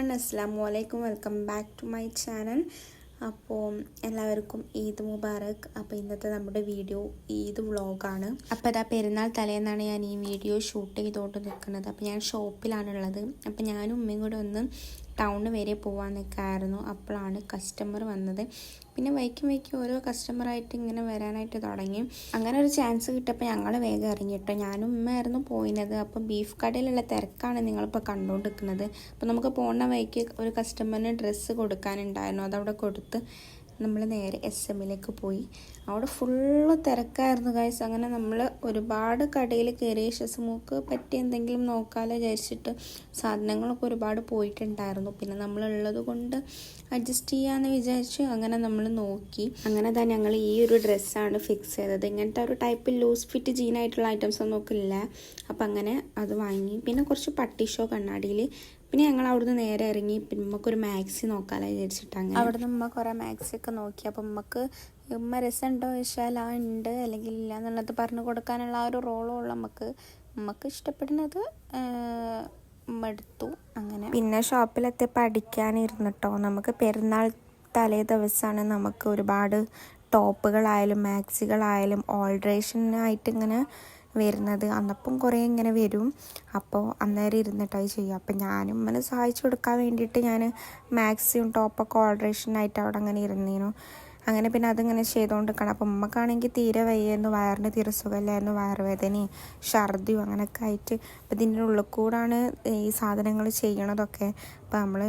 Everyone, അസ്സലാമു അലൈക്കും. Welcome back to my channel. അപ്പോൾ എല്ലാവർക്കും ഈദ് മുബാറക്. അപ്പോൾ ഇന്നത്തെ നമ്മുടെ വീഡിയോ ഈദ് വ്ളോഗാണ്. അപ്പോൾ അതാ പെരുന്നാൾ തലേന്നാണ് ഞാൻ ഈ വീഡിയോ ഷൂട്ട് ചെയ്തുകൊണ്ട് നിൽക്കുന്നത്. അപ്പോൾ ഞാൻ ഷോപ്പിലാണുള്ളത്. അപ്പോൾ ഞാനും ഉമ്മയും കൂടെ ഒന്ന് ടൗണ് വരെ പോകാൻ നിൽക്കായിരുന്നു. അപ്പോഴാണ് കസ്റ്റമർ വന്നത്. പിന്നെ വൈക്കും ഓരോ കസ്റ്റമറായിട്ട് ഇങ്ങനെ വരാനായിട്ട് തുടങ്ങി. അങ്ങനെ ഒരു ചാൻസ് കിട്ടിയപ്പോൾ ഞങ്ങൾ വേഗം ഇറങ്ങിയിട്ടോ. ഞാനും ഉമ്മയായിരുന്നു പോയിനത്. അപ്പോൾ ബീഫ് കടയിലുള്ള തിരക്കാണ് നിങ്ങളിപ്പോൾ കണ്ടുകൊണ്ടിരിക്കുന്നത്. അപ്പോൾ നമുക്ക് പോകുന്ന വഴിക്ക് ഒരു കസ്റ്റമറിന് ഡ്രസ്സ് കൊടുക്കാനുണ്ടായിരുന്നു. അതവിടെ കൊടുത്ത് നമ്മൾ നേരെ SM-ലേക്ക് പോയി. അവിടെ ഫുള്ള് തിരക്കായിരുന്നു ഗൈസ്. അങ്ങനെ നമ്മൾ ഒരുപാട് കടയിൽ കയറിയ ഷസമൂക്ക് പറ്റി എന്തെങ്കിലും നോക്കാമല്ലോ വിചാരിച്ചിട്ട് സാധനങ്ങളൊക്കെ ഒരുപാട് പോയിട്ടുണ്ടായിരുന്നു. പിന്നെ നമ്മളുള്ളത് കൊണ്ട് അഡ്ജസ്റ്റ് ചെയ്യാമെന്ന് വിചാരിച്ചു അങ്ങനെ നമ്മൾ നോക്കി. അങ്ങനെ തന്നെ ഞങ്ങൾ ഈ ഒരു ഡ്രസ്സാണ് ഫിക്സ് ചെയ്തത്. ഇങ്ങനത്തെ ഒരു ടൈപ്പ് ലൂസ് ഫിറ്റ് ജീനായിട്ടുള്ള ഐറ്റംസ് ഒന്നും ഒക്കെ ഇല്ല. അപ്പം അങ്ങനെ അത് വാങ്ങി. പിന്നെ കുറച്ച് പട്ടിഷോ കണ്ണാടിയിൽ. പിന്നെ ഞങ്ങൾ അവിടുന്ന് നേരെ ഇറങ്ങി. പിന്നെ നമുക്കൊരു മാക്സി നോക്കാമല്ലോ വിചാരിച്ചിട്ട് അങ്ങനെ അവിടുന്ന് ഉമ്മ കുറേ മാക്സി ഒക്കെ നോക്കി. അപ്പം നമുക്ക് ഉമ്മ രസമുണ്ടോ ചോദിച്ചാൽ ആ ഉണ്ട് അല്ലെങ്കിൽ ഇല്ല എന്നുള്ളത് പറഞ്ഞു കൊടുക്കാനുള്ള ആ ഒരു റോളുള്ള നമുക്ക് ഇഷ്ടപ്പെടുന്നത് എടുത്തു. അങ്ങനെ പിന്നെ ഷോപ്പിലെത്തിയപ്പോൾ അടിക്കാനിരുന്നിട്ടോ. നമുക്ക് പെരുന്നാൾ തലേ ദിവസമാണ് നമുക്ക് ഒരുപാട് ടോപ്പുകളായാലും മാക്സികളായാലും ഓൾട്രേഷനായിട്ട് ഇങ്ങനെ വരുന്നത്. അന്നപ്പം കുറേ ഇങ്ങനെ വരും. അപ്പോൾ അന്നേരം ഇരുന്നിട്ടായി ചെയ്യും. അപ്പം ഞാനും ഉമ്മനെ സഹായിച്ചു കൊടുക്കാൻ വേണ്ടിയിട്ട് ഞാൻ മാക്സിയും ടോപ്പൊക്കെ ഓൾട്രേഷനായിട്ട് അവിടെ അങ്ങനെ ഇരുന്നേനു. അങ്ങനെ പിന്നെ അതിങ്ങനെ ചെയ്തുകൊണ്ട് നിൽക്കണം. അപ്പം ഉമ്മക്കാണെങ്കിൽ തീരെ വയ്യായിരുന്നു. വയറിന് തീരെ സുഖമില്ലായിരുന്നു. വയറുവേദനയും ഛർദിയും അങ്ങനെയൊക്കെ ആയിട്ട്. അപ്പം ഇതിൻ്റെ ഉള്ളിൽ കൂടാണ് ഈ സാധനങ്ങൾ ചെയ്യണതൊക്കെ. അപ്പം നമ്മൾ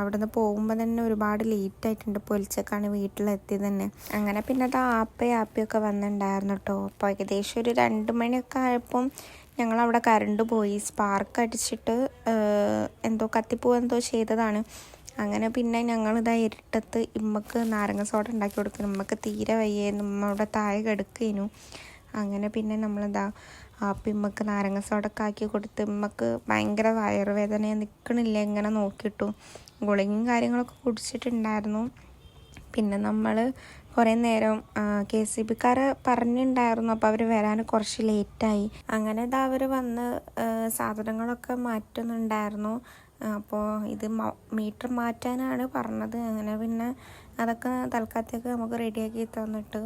അവിടെ നിന്ന് പോകുമ്പോൾ തന്നെ ഒരുപാട് ലേറ്റായിട്ടുണ്ട്. പൊലിച്ചൊക്കെയാണ് വീട്ടിലെത്തിയത് തന്നെ. അങ്ങനെ പിന്നെ അത് ആപ്പയൊക്കെ വന്നിട്ടുണ്ടായിരുന്നു കേട്ടോ. അപ്പോൾ ഏകദേശം ഒരു 2 മണിയൊക്കെ ആയപ്പം ഞങ്ങളവിടെ കറണ്ട് പോയി. സ്പാർക്ക് അടിച്ചിട്ട് എന്തോ കത്തിപ്പോവെന്തോ ചെയ്തതാണ്. അങ്ങനെ പിന്നെ ഞങ്ങളിതാ ഇരുട്ടത്ത് ഇമ്മക്ക് നാരങ്ങ സോഡ ഉണ്ടാക്കി കൊടുക്കണം. ഇമ്മക്ക് തീരെ വയ്യായിരുന്നു. ഉമ്മ അവിടെ താഴെ കിടക്കേനു. അങ്ങനെ പിന്നെ നമ്മളിതാ അപ്പം ഇമ്മക്ക് നാരങ്ങ സോഡൊക്കെ ആക്കി കൊടുത്ത് ഇമ്മക്ക് ഭയങ്കര വയറുവേദന നിൽക്കണില്ല ഇങ്ങനെ നോക്കിയിട്ടു. ഗുളികയും കാര്യങ്ങളൊക്കെ കുടിച്ചിട്ടുണ്ടായിരുന്നു. പിന്നെ നമ്മൾ കുറേ നേരം KCBക്കാരെ പറഞ്ഞിട്ടുണ്ടായിരുന്നു. അപ്പോൾ അവർ വരാൻ കുറച്ച് ലേറ്റായി. അങ്ങനെ ഇതാ അവർ വന്ന് സാധനങ്ങളൊക്കെ മാറ്റുന്നുണ്ടായിരുന്നു. അപ്പോൾ ഇത് മീറ്റർ മാറ്റാനാണ് പറഞ്ഞത്. അങ്ങനെ പിന്നെ അതൊക്കെ തൽക്കാലത്തേക്ക് നമുക്ക് റെഡിയാക്കി തന്നിട്ട്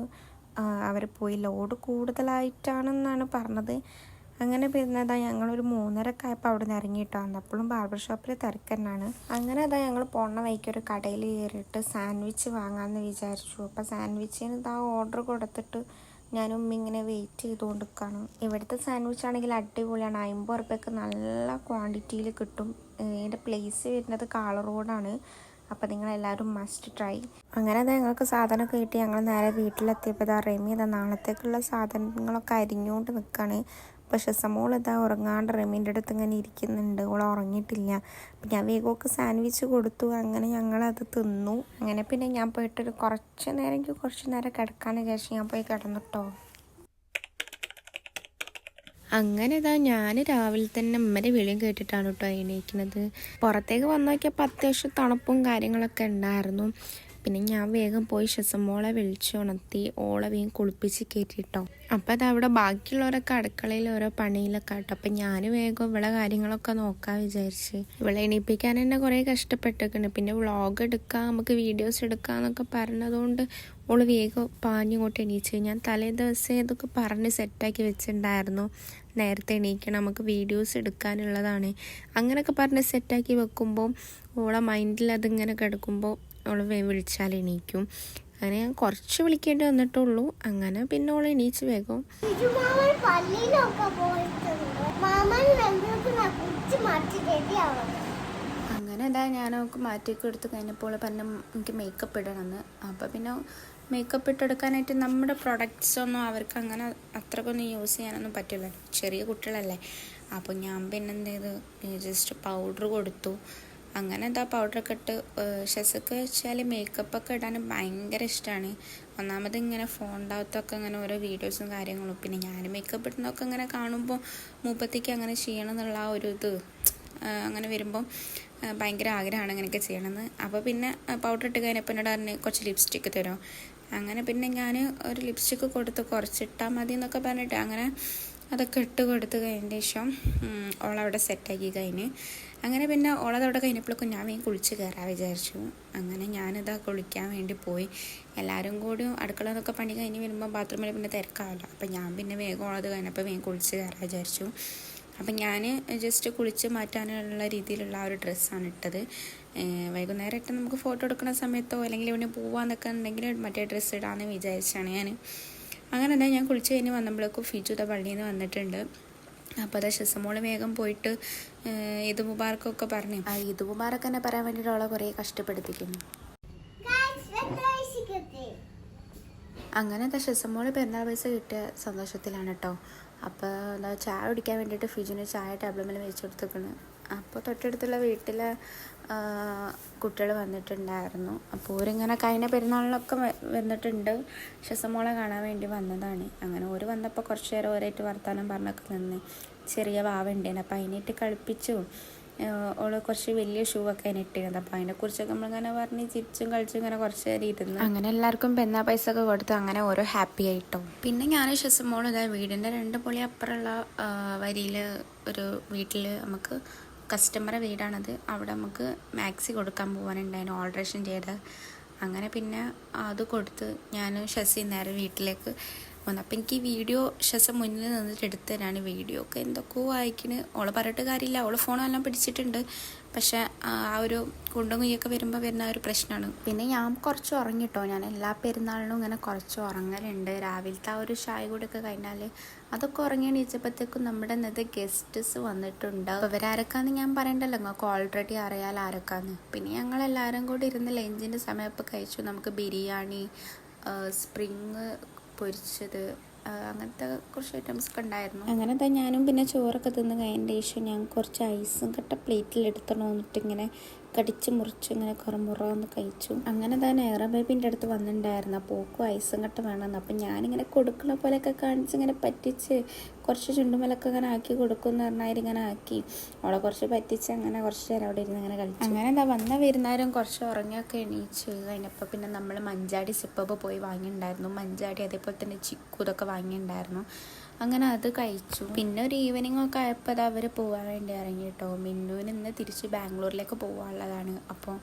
അവർ പോയി. ലോഡ് കൂടുതലായിട്ടാണെന്നാണ് പറഞ്ഞത്. അങ്ങനെ പിന്നെ അതാ ഞങ്ങളൊരു 3:30 ആയപ്പോൾ അവിടെ നിന്ന് ഇറങ്ങിയിട്ടോ. അപ്പോഴും ബാർബർ ഷോപ്പിൽ തിരക്ക് തന്നെയാണ്. അങ്ങനെ അതാ ഞങ്ങൾ പോണ വഴിക്ക് ഒരു കടയിൽ കയറിയിട്ട് സാൻഡ്വിച്ച് വാങ്ങാമെന്ന് വിചാരിച്ചു. അപ്പോൾ സാൻഡ്വിച്ചിന് ഇതാ ഓർഡർ കൊടുത്തിട്ട് ഞാനും ഇങ്ങനെ വെയിറ്റ് ചെയ്തുകൊണ്ടിരിക്കുകയാണ്. ഇവിടുത്തെ സാൻഡ്വിച്ച് ആണെങ്കിൽ അടിപൊളിയാണ്. 50 ഉറുപ്പ്യക്ക് നല്ല ക്വാണ്ടിറ്റിയിൽ കിട്ടും. ഇതിൻ്റെ പ്ലേസ് വരുന്നത് കാള റോഡാണ്. അപ്പോൾ നിങ്ങളെല്ലാവരും മസ്റ്റ് ട്രൈ. അങ്ങനെ അത് ഞങ്ങൾക്ക് സാധനമൊക്കെ കിട്ടി. ഞങ്ങൾ നേരെ വീട്ടിലെത്തിയപ്പോൾ ഇതാ റെമി ഇതാ നാളത്തേക്കുള്ള സാധനങ്ങളൊക്കെ അരിഞ്ഞുകൊണ്ട് നിൽക്കുകയാണ്. പക്ഷെ സമോൾ ഇതാ ഉറങ്ങാണ്ട് റെമീൻ്റെ അടുത്ത് ഇങ്ങനെ ഇരിക്കുന്നുണ്ട്. ഓൾ ഉറങ്ങിയിട്ടില്ല. അപ്പം ഞാൻ വേഗമൊക്കെ സാൻഡ്വിച്ച് കൊടുത്തു. അങ്ങനെ ഞങ്ങളത് തിന്നു. അങ്ങനെ പിന്നെ ഞാൻ പോയിട്ടൊരു കുറച്ച് നേരം കിടക്കാമെന്ന് വിചാരിച്ചു ഞാൻ പോയി കിടന്നിട്ടോ. അങ്ങനെ ഇതാ ഞാൻ രാവിലെ തന്നെ അമ്മയുടെ വിളിയും കേട്ടിട്ടാണ് കേട്ടോ എണീക്കുന്നത്. പുറത്തേക്ക് വന്നു നോക്കിയപ്പോൾ അത്യാവശ്യം തണുപ്പും കാര്യങ്ങളൊക്കെ ഉണ്ടായിരുന്നു. പിന്നെ ഞാൻ വേഗം പോയി ഷസമോളെ വിളിച്ചുണർത്തി ഓളെ വേഗം കുളിപ്പിച്ച് കയറ്റിട്ടോ. അപ്പോൾ അതവിടെ ബാക്കിയുള്ളവരൊക്കെ അടുക്കളയിൽ ഓരോ പണിയിലൊക്കെ ആട്ടോ. അപ്പം ഞാൻ വേഗം ഇവിടെ കാര്യങ്ങളൊക്കെ നോക്കാൻ വിചാരിച്ച്. ഇവിടെ എണീപ്പിക്കാൻ തന്നെ കുറേ കഷ്ടപ്പെട്ടിട്ടുണ്ട്. പിന്നെ വ്ളോഗ് എടുക്കാം, നമുക്ക് വീഡിയോസ് എടുക്കാം എന്നൊക്കെ പറഞ്ഞതുകൊണ്ട് ഓള് വേഗം പാഞ്ഞിങ്ങോട്ട് എണീച്ച്. ഞാൻ തലേ ദിവസം ഇതൊക്കെ പറഞ്ഞ് സെറ്റാക്കി വെച്ചിട്ടുണ്ടായിരുന്നു. നേരത്തെ എണീക്കണം, നമുക്ക് വീഡിയോസ് എടുക്കാനുള്ളതാണ് അങ്ങനെയൊക്കെ പറഞ്ഞ് സെറ്റാക്കി വെക്കുമ്പോൾ ഓളെ മൈൻഡിൽ അതിങ്ങനെ കിടക്കുമ്പോൾ ഓള് വിളിച്ചാൽ എണീക്കും. അങ്ങനെ ഞാൻ കുറച്ച് വിളിക്കേണ്ടി വന്നിട്ടുള്ളൂ. അങ്ങനെ പിന്നെ ഓള് എണീച്ച് വേഗം അങ്ങനെ അതാ ഞാനൊക്കെ മാറ്റിയൊക്കെ എടുത്ത് കഴിഞ്ഞപ്പോൾ പറഞ്ഞ എനിക്ക് മേക്കപ്പ് ഇടണമെന്ന്. അപ്പോൾ പിന്നെ മേക്കപ്പ് ഇട്ടെടുക്കാനായിട്ട് നമ്മുടെ പ്രൊഡക്ട്സ് ഒന്നും അവർക്ക് അങ്ങനെ അത്രക്കൊന്നും യൂസ് ചെയ്യാനൊന്നും പറ്റില്ല. ചെറിയ കുട്ടികളല്ലേ. അപ്പോൾ ഞാൻ പിന്നെ എന്ത് ചെയ്ത് ജസ്റ്റ് പൗഡർ കൊടുത്തു. അങ്ങനെ എന്താ പൗഡറൊക്കെ ഇട്ട് ഷെസൊക്കെ വെച്ചാൽ മേക്കപ്പൊക്കെ ഇടാൻ ഭയങ്കര ഇഷ്ടമാണ്. ഒന്നാമത് ഇങ്ങനെ ഫോണിനകത്തൊക്കെ അങ്ങനെ ഓരോ വീഡിയോസും കാര്യങ്ങളും പിന്നെ ഞാൻ മേക്കപ്പ് ഇടുന്നതൊക്കെ ഇങ്ങനെ കാണുമ്പോൾ മൂപ്പത്തേക്ക് അങ്ങനെ ചെയ്യണം എന്നുള്ള ആ ഒരു ഇത് അങ്ങനെ വരുമ്പം ഭയങ്കര ആഗ്രഹമാണ് അങ്ങനെയൊക്കെ ചെയ്യണമെന്ന്. അപ്പോൾ പിന്നെ പൗഡർ ഇട്ട് കഴിഞ്ഞപ്പോൾ എന്നോട് പറഞ്ഞ് കുറച്ച് ലിപ്സ്റ്റിക്ക് തരുമോ. അങ്ങനെ പിന്നെ ഞാൻ ഒരു ലിപ്സ്റ്റിക്ക് കൊടുത്ത് കുറച്ചിട്ടാൽ മതി എന്നൊക്കെ പറഞ്ഞിട്ട് അങ്ങനെ അതൊക്കെ ഇട്ട് കൊടുത്ത് കഴിഞ്ഞ ശേഷം ഓളവിടെ സെറ്റാക്കി കഴിഞ്ഞ് അങ്ങനെ പിന്നെ ഓളതവിടെ കഴിഞ്ഞപ്പോഴേക്കും ഞാൻ വേഗം കുളിച്ച് കയറാൻ വിചാരിച്ചു. അങ്ങനെ ഞാനിതാ കുളിക്കാൻ വേണ്ടി പോയി. എല്ലാവരും കൂടി അടുക്കള എന്നൊക്കെ പണി കഴിഞ്ഞ് വരുമ്പോൾ ബാത്റൂമിൽ പിന്നെ തിരക്കാവില്ല. അപ്പം ഞാൻ പിന്നെ വേഗം ഓളത് കഴിഞ്ഞപ്പോൾ വേഗം കുളിച്ച് കയറാൻ വിചാരിച്ചു. അപ്പം ഞാൻ ജസ്റ്റ് കുളിച്ച് മാറ്റാനുള്ള രീതിയിലുള്ള ആ ഒരു ഡ്രസ്സാണ് ഇട്ടത്. വൈകുന്നേരം ഇട്ട് നമുക്ക് ഫോട്ടോ എടുക്കുന്ന സമയത്തോ അല്ലെങ്കിൽ ഇവിടെ പോവാന്നൊക്കെ ഉണ്ടെങ്കിൽ മറ്റേ ഡ്രസ്സ് ഇടാമെന്ന് വിചാരിച്ചാണ് ഞാൻ. അങ്ങനെ തന്നെ ഞാൻ കുളിച്ച് കഴിഞ്ഞ് വന്നപ്പോഴേക്കും ഫിജുത പള്ളിയിൽ നിന്ന് വന്നിട്ടുണ്ട്. അപ്പോൾ അത് ഷെസമോള് വേഗം പോയിട്ട് ഈദ് മുബാറക്കൊക്കെ പറഞ്ഞു. ആ ഈദ് മുബാറക്ക് തന്നെ പറയാൻ വേണ്ടിയിട്ട് അവളെ കുറേ കഷ്ടപ്പെടുത്തിക്കുന്നു. അങ്ങനെ ഷെസമോള് പെരുന്നാൾ പൈസ കിട്ടിയ സന്തോഷത്തിലാണ് കേട്ടോ. അപ്പോൾ എന്താ ചായ കുടിക്കാൻ വേണ്ടിയിട്ട് ഫിജുവിന് ചായ ടേബിളിൽ വെച്ച് കൊടുത്തേക്കണ്. അപ്പോൾ തൊട്ടടുത്തുള്ള വീട്ടിലെ കുട്ടികൾ വന്നിട്ടുണ്ടായിരുന്നു. അപ്പോൾ ഓരിങ്ങനെ കഴിഞ്ഞ പെരുന്നാളിലൊക്കെ വന്നിട്ടുണ്ട്. ഷെസമോളെ കാണാൻ വേണ്ടി വന്നതാണ്. അങ്ങനെ ഓര് വന്നപ്പോൾ കുറച്ച് നേരം ഓരായിട്ട് വർത്താനം പറഞ്ഞൊക്കെ നിന്ന്. ചെറിയ വാവുണ്ടേന് അപ്പോൾ അതിനായിട്ട് കളിപ്പിച്ചു. ഓള് കുറച്ച് വലിയ ഷൂ ഒക്കെ അതിന് ഇട്ടിരുന്നത്. അപ്പോൾ അതിനെക്കുറിച്ചൊക്കെ നമ്മളിങ്ങനെ പറഞ്ഞ് ചിരിച്ചും കളിച്ചും ഇങ്ങനെ കുറച്ച് നേരം ഇരുന്ന് അങ്ങനെ എല്ലാവർക്കും പെന്നാ പൈസ ഒക്കെ കൊടുത്ത് അങ്ങനെ ഓരോ ഹാപ്പി ആയിട്ടോ. പിന്നെ ഞാൻ ഷെസമോളും ഇതാ വീടിൻ്റെ 2 പൊളി അപ്പുറമുള്ള വരിയിൽ ഒരു വീട്ടിൽ നമുക്ക് കസ്റ്റമറെ വീടാണത്. അവിടെ നമുക്ക് മാക്സി കൊടുക്കാൻ പോകാനുണ്ടായിരുന്നു ഓൾട്രേഷൻ ചെയ്ത്. അങ്ങനെ പിന്നെ അത് കൊടുത്ത് ഞാൻ ഷെസി നേരെ വീട്ടിലേക്ക് വന്നു. അപ്പം എനിക്ക് ഈ വീഡിയോ ഷെസ മുന്നിൽ നിന്നിട്ട് എടുത്ത് തരാണ്. വീഡിയോ ഒക്കെ എന്തൊക്കെയോ വായിക്കണ്. ഓളെ പറഞ്ഞിട്ട് കാര്യമില്ല, ഓളെ ഫോണെല്ലാം പിടിച്ചിട്ടുണ്ട്. പക്ഷെ ആ ഒരു കുണ്ടും കുയ്യൊക്കെ വരുന്ന ഒരു പ്രശ്നമാണ്. പിന്നെ ഞാൻ കുറച്ച് ഉറങ്ങിട്ടോ. ഞാൻ എല്ലാ പെരുന്നാളിനും ഇങ്ങനെ കുറച്ച് ഉറങ്ങലുണ്ട്. രാവിലത്തെ ആ ഒരു ചായ കൂടെയൊക്കെ കഴിഞ്ഞാൽ അതൊക്കെ ഉറങ്ങി എണീച്ചപ്പോഴത്തേക്കും നമ്മുടെ ഇന്നത്തെ ഗസ്റ്റ്സ് വന്നിട്ടുണ്ട്. അപ്പോൾ ഇവരാരൊക്കെയാണെന്ന് ഞാൻ പറയണ്ടല്ലോ, നിങ്ങൾക്ക് ഓൾറെഡി അറിയാൽ ആരൊക്കെയാന്ന്. പിന്നെ ഞങ്ങളെല്ലാവരും കൂടി ഇരുന്ന് ലഞ്ചിൻ്റെ സമയപ്പോൾ കഴിച്ചു. നമുക്ക് ബിരിയാണി, സ്പ്രിങ് പൊരിച്ചത്, അങ്ങനത്തെ കുറച്ച് ഐറ്റംസ് ഒക്കെ ഉണ്ടായിരുന്നു. അങ്ങനത്തെ ഞാനും പിന്നെ ചോറൊക്കെ തിന്ന് കഴിഞ്ഞ ശേഷം ഞാൻ കുറച്ച് ഐസും കട്ട പ്ലേറ്റിൽ എടുത്തണോ എന്നിട്ട് ഇങ്ങനെ കടിച്ച് മുറിച്ച് ഇങ്ങനെ കുറമുറന്ന് കഴിച്ചു. അങ്ങനെ തന്നെ എയറ ബേബിൻ്റെ അടുത്ത് വന്നിട്ടുണ്ടായിരുന്നു. അപ്പോൾ ഓക്കും ഐസും കട്ട വേണമെന്ന്. അപ്പം ഞാനിങ്ങനെ കൊടുക്കുന്ന പോലെയൊക്കെ കാണിച്ച് ഇങ്ങനെ പറ്റിച്ച് കുറച്ച് ചുണ്ടുമലൊക്കെ ഇങ്ങനെ ആക്കി കൊടുക്കുമെന്ന് പറഞ്ഞാൽ ഇങ്ങനെ ആക്കി അവളെ കുറച്ച് പറ്റിച്ച് അങ്ങനെ കുറച്ച് നേരം അവിടെ ഇരുന്ന് ഇങ്ങനെ കളിച്ചു. അങ്ങനെ എന്താ വന്ന വരുന്നവരും കുറച്ച് ഉറങ്ങിയൊക്കെ എണീച്ച് കഴിഞ്ഞപ്പോൾ പിന്നെ നമ്മൾ മഞ്ചാടി സിപ്പപ്പ് പോയി വാങ്ങിയിട്ടുണ്ടായിരുന്നു. മഞ്ചാടി അതേപോലെ തന്നെ ചിക്കു ഇതൊക്കെ വാങ്ങിയിട്ടുണ്ടായിരുന്നു. അങ്ങനെ അത് കഴിച്ചു. പിന്നെ ഒരു ഈവനിങ് ഒക്കെ ആയപ്പോൾ അത് അവർ പോകാൻ വേണ്ടി ഇറങ്ങി കേട്ടോ. മിന്നുവിന് ഇന്ന് തിരിച്ച് ബാംഗ്ലൂരിലേക്ക് പോകാനുള്ളതാണ്. അപ്പോൾ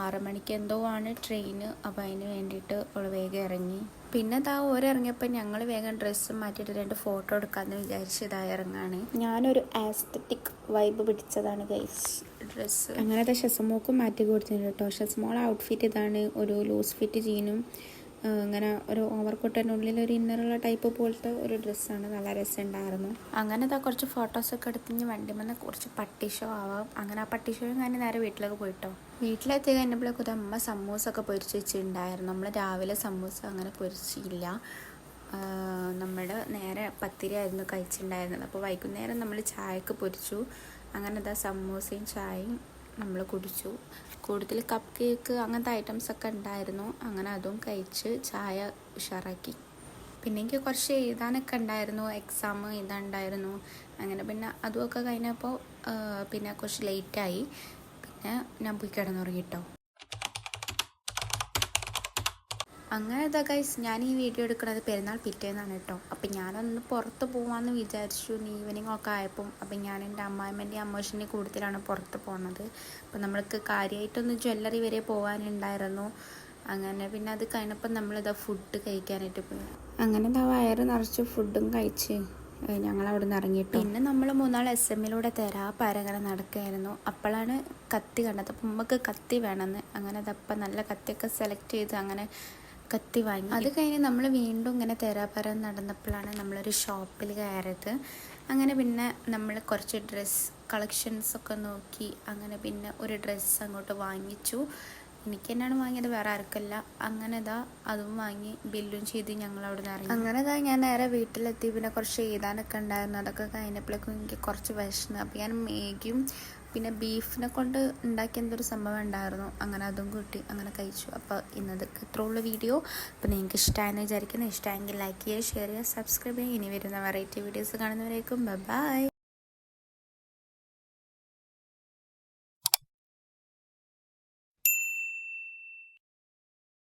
6 മണിക്ക് എന്തോ ആണ് ട്രെയിന്. അപ്പോൾ അതിന് വേണ്ടിയിട്ട് അവൾ വേഗം ഇറങ്ങി. പിന്നെ ഇതാ ഓരിറങ്ങിയപ്പോൾ ഞങ്ങൾ വേഗം ഡ്രസ്സ് മാറ്റിയിട്ട് 2 ഫോട്ടോ എടുക്കാമെന്ന് വിചാരിച്ച് ഇതായി ഇറങ്ങാണ്. ഞാനൊരു ആസ്തറ്റിക് വൈബ് പിടിച്ചതാണ് ഗൈസ് ഡ്രസ്സ്. അങ്ങനത്തെ ഷെസമോക്കും മാറ്റി കൊടുത്തിട്ടുണ്ട് കേട്ടോ. ഷെസമോൾ ഔട്ട്ഫിറ്റ് ഇതാണ്, ഒരു ലൂസ് ഫിറ്റ് ജീനും ഇങ്ങനെ ഒരു ഓവർകോട്ടിൻ്റെ ഉള്ളിൽ ഒരു ഇന്നറുള്ള ടൈപ്പ് പോലത്തെ ഒരു ഡ്രസ്സാണ്. നല്ല രസമുണ്ടായിരുന്നു. അങ്ങനെ ഇതാ കുറച്ച് ഫോട്ടോസൊക്കെ എടുത്തിഞ്ഞ് വണ്ടി വന്ന് കുറച്ച് പട്ടി ഷോ ആവാം. അങ്ങനെ ആ പട്ടി ഷോയും ഞാൻ നേരെ വീട്ടിലേക്ക് പോയിട്ടോ. വീട്ടിലെത്തി കഴിഞ്ഞപ്പോഴേക്കും അമ്മ സമൂസൊക്കെ പൊരിച്ച് വെച്ചിട്ടുണ്ടായിരുന്നു. നമ്മൾ രാവിലെ സമൂസ അങ്ങനെ പൊരിച്ചില്ല. നമ്മൾ നേരെ പത്തിരി ആയിരുന്നു കഴിച്ചിട്ടുണ്ടായിരുന്നത്. അപ്പോൾ വൈകുന്നേരം നമ്മൾ ചായക്ക് പൊരിച്ചു. അങ്ങനെ ഇതാ സമൂസയും ചായയും നമ്മൾ കുടിച്ചു. കൂടുതൽ കപ്പ് കേക്ക് അങ്ങനത്തെ ഐറ്റംസൊക്കെ ഉണ്ടായിരുന്നു. അങ്ങനെ അതും കഴിച്ച് ചായ ഉഷാറാക്കി. പിന്നെ എനിക്ക് കുറച്ച് എഴുതാനൊക്കെ ഉണ്ടായിരുന്നു, എക്സാം എഴുതാനുണ്ടായിരുന്നു. അങ്ങനെ പിന്നെ അതുമൊക്കെ കഴിഞ്ഞപ്പോൾ പിന്നെ കുറച്ച് ലേറ്റായി. പിന്നെ ഞാൻ പോയി കിടന്നുറങ്ങിട്ടോ. അങ്ങനെ ഇതാ ഗൈസ്, ഞാൻ ഈ വീഡിയോ എടുക്കുന്നത് പെരുന്നാൾ പിറ്റേന്നാണ് കേട്ടോ. അപ്പം ഞാനൊന്ന് പുറത്ത് പോകാമെന്ന് വിചാരിച്ചു ഈവനിങ് ഒക്കെ ആയപ്പം. അപ്പം ഞാൻ എൻ്റെ അമ്മായിമ്മൻ്റെയും അമ്മേഷൻ്റെയും കൂടുതലാണ് പുറത്ത് പോകുന്നത്. അപ്പം നമ്മൾക്ക് കാര്യമായിട്ടൊന്ന് ജ്വല്ലറി വരെ പോകാനുണ്ടായിരുന്നു. അങ്ങനെ പിന്നെ അത് കഴിഞ്ഞപ്പോൾ നമ്മളിതാ ഫുഡ് കഴിക്കാനായിട്ട് പോയി. അങ്ങനെ ഇതാ വയറ് നിറച്ച് ഫുഡും കഴിച്ച് ഞങ്ങളവിടെ നിന്ന് ഇറങ്ങിയിട്ട് പിന്നെ നമ്മൾ 3 SM-ലൂടെ അങ്ങനെ നടക്കുകയായിരുന്നു. അപ്പോഴാണ് കത്തി കണ്ടത്. അപ്പം നമുക്ക് കത്തി വേണമെന്ന്. അങ്ങനെ അതപ്പം നല്ല കത്തിയൊക്കെ സെലക്ട് ചെയ്ത് അങ്ങനെ കത്തി വാങ്ങി. അത് കഴിഞ്ഞ് നമ്മൾ വീണ്ടും ഇങ്ങനെ നടന്നപ്പോഴാണ് നമ്മളൊരു ഷോപ്പിൽ കയറിയത്. അങ്ങനെ പിന്നെ നമ്മൾ കുറച്ച് ഡ്രസ്സ് കളക്ഷൻസൊക്കെ നോക്കി. അങ്ങനെ പിന്നെ ഒരു ഡ്രസ്സ് അങ്ങോട്ട് വാങ്ങിച്ചു. എനിക്ക് തന്നെയാണ് വാങ്ങിയത്, വേറെ ആർക്കല്ല. അങ്ങനെ ഇതാ അതും വാങ്ങി ബില്ലും ചെയ്ത് ഞങ്ങൾ അവിടെ നിന്ന് ഇറങ്ങി. അങ്ങനെ ഇതാ ഞാൻ നേരെ വീട്ടിലെത്തി. പിന്നെ കുറച്ച് എഴുതാനൊക്കെ ഉണ്ടായിരുന്നു. അതൊക്കെ കഴിഞ്ഞപ്പോഴേക്കും എനിക്ക് കുറച്ച് വിശന്ന്. അപ്പോൾ ഞാൻ മേഗിയും പിന്നെ ബീഫിനെ കൊണ്ട് ഉണ്ടാക്കിയ എന്തൊരു സംഭവം ഉണ്ടായിരുന്നു. അങ്ങനെ അതും കൂട്ടി അങ്ങനെ കഴിച്ചു. അപ്പോൾ ഇന്നതൊക്കെ ഇത്രയുള്ള വീഡിയോ. അപ്പോൾ നിങ്ങൾക്ക് ഇഷ്ടമായെന്ന് വിചാരിക്കുന്നത്. ഇഷ്ടമായെങ്കിൽ ലൈക്ക് ചെയ്യുക, ഷെയർ ചെയ്യുക, സബ്സ്ക്രൈബ് ചെയ്യുക. ഇനി വരുന്ന വെറൈറ്റി വീഡിയോസ് കാണുന്നവരേക്കും ബൈ.